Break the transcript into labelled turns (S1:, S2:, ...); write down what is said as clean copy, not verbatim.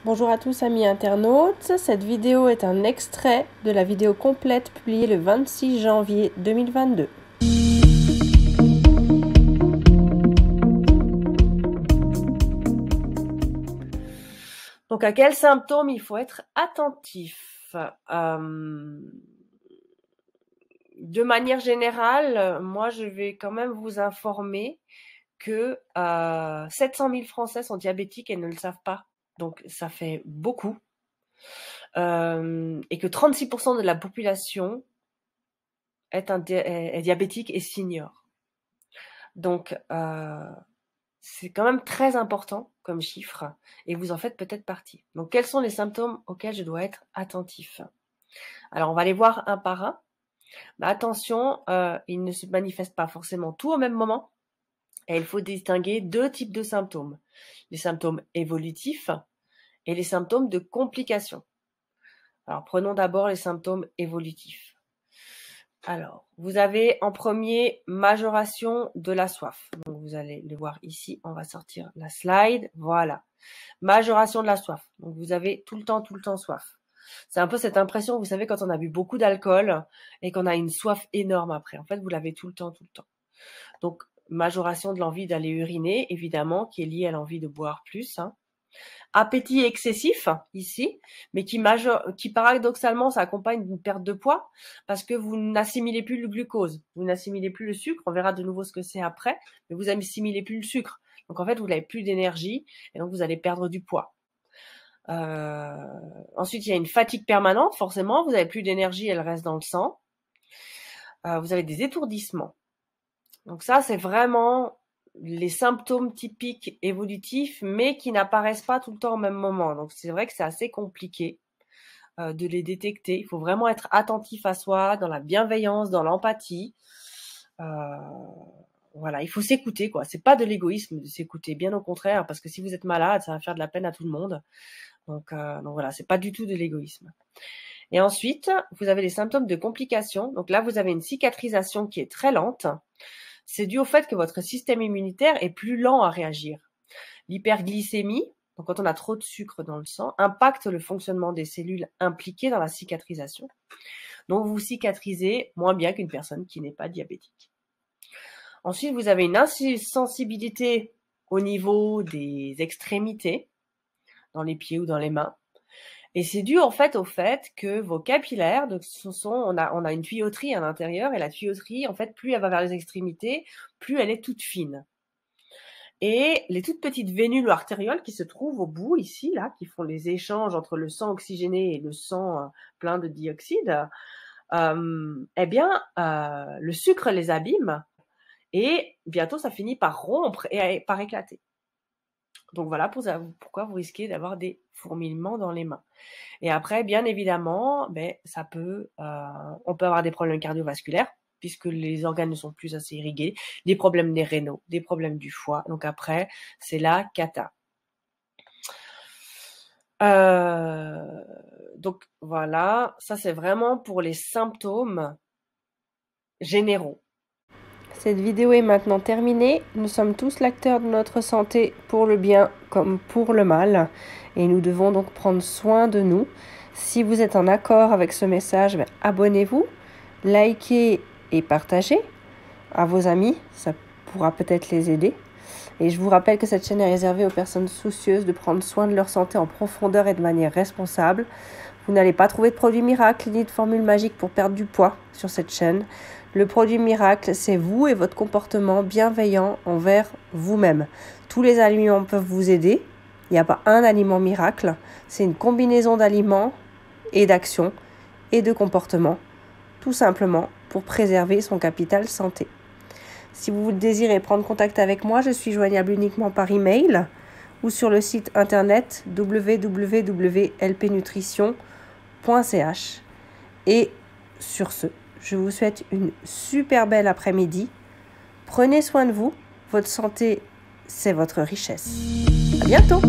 S1: Bonjour à tous amis internautes, cette vidéo est un extrait de la vidéo complète publiée le 26 janvier 2022. Donc à quels symptômes il faut être attentif? De manière générale, moi je vais quand même vous informer que 700 000 Français sont diabétiques et ne le savent pas. Donc ça fait beaucoup. Et que 36% de la population est diabétique et s'ignore. Donc c'est quand même très important comme chiffre et vous en faites peut-être partie. Donc quels sont les symptômes auxquels je dois être attentif? Alors on va les voir un par un. Mais attention, ils ne se manifestent pas forcément tout au même moment et il faut distinguer deux types de symptômes. Les symptômes évolutifs et les symptômes de complications. Alors prenons d'abord les symptômes évolutifs. Alors, vous avez en premier majoration de la soif. Donc, vous allez le voir ici. On va sortir la slide. Voilà. Majoration de la soif. Donc, vous avez tout le temps soif. C'est un peu cette impression, vous savez, quand on a bu beaucoup d'alcool et qu'on a une soif énorme après. En fait, vous l'avez tout le temps. Donc, majoration de l'envie d'aller uriner, évidemment, qui est liée à l'envie de boire plus. Appétit excessif ici, mais qui paradoxalement s'accompagne d'une perte de poids parce que vous n'assimilez plus le glucose, vous n'assimilez plus le sucre, on verra de nouveau ce que c'est après, mais vous n'assimilez plus le sucre. Donc en fait, vous n'avez plus d'énergie et donc vous allez perdre du poids. Ensuite, il y a une fatigue permanente, forcément, vous n'avez plus d'énergie, elle reste dans le sang. Vous avez des étourdissements. Donc ça, c'est vraiment les symptômes typiques évolutifs, mais qui n'apparaissent pas tout le temps au même moment. Donc c'est vrai que c'est assez compliqué de les détecter. Il faut vraiment être attentif à soi, dans la bienveillance, dans l'empathie. Voilà, il faut s'écouter, quoi. C'est pas de l'égoïsme de s'écouter, bien au contraire, parce que si vous êtes malade, ça va faire de la peine à tout le monde. Donc voilà, c'est pas du tout de l'égoïsme. Et ensuite, vous avez les symptômes de complications. Donc là, vous avez une cicatrisation qui est très lente. C'est dû au fait que votre système immunitaire est plus lent à réagir. L'hyperglycémie, donc quand on a trop de sucre dans le sang, impacte le fonctionnement des cellules impliquées dans la cicatrisation. Donc vous cicatrisez moins bien qu'une personne qui n'est pas diabétique. Ensuite, vous avez une insensibilité au niveau des extrémités, dans les pieds ou dans les mains. Et c'est dû en fait au fait que vos capillaires, donc on a une tuyauterie à l'intérieur et la tuyauterie, en fait, plus elle va vers les extrémités, plus elle est toute fine. Et les toutes petites vénules artérioles qui se trouvent au bout ici, là, qui font les échanges entre le sang oxygéné et le sang plein de dioxyde, eh bien, le sucre les abîme et bientôt ça finit par rompre et par éclater. Donc voilà pourquoi vous risquez d'avoir des fourmillements dans les mains. Et après, bien évidemment, on peut avoir des problèmes cardiovasculaires puisque les organes ne sont plus assez irrigués, des problèmes des rénaux, des problèmes du foie. Donc après, c'est la cata. Donc voilà, ça c'est vraiment pour les symptômes généraux. Cette vidéo est maintenant terminée. Nous sommes tous l'acteur de notre santé pour le bien comme pour le mal. Et nous devons donc prendre soin de nous. Si vous êtes en accord avec ce message, abonnez-vous, likez et partagez à vos amis. Ça pourra peut-être les aider. Et je vous rappelle que cette chaîne est réservée aux personnes soucieuses de prendre soin de leur santé en profondeur et de manière responsable. Vous n'allez pas trouver de produit miracle ni de formule magique pour perdre du poids sur cette chaîne. Le produit miracle, c'est vous et votre comportement bienveillant envers vous-même. Tous les aliments peuvent vous aider. Il n'y a pas un aliment miracle. C'est une combinaison d'aliments et d'actions et de comportements, tout simplement pour préserver son capital santé. Si vous désirez prendre contact avec moi, je suis joignable uniquement par email ou sur le site internet www.lpnutrition.ch. Et sur ce, je vous souhaite une super belle après-midi. Prenez soin de vous. Votre santé, c'est votre richesse. À bientôt!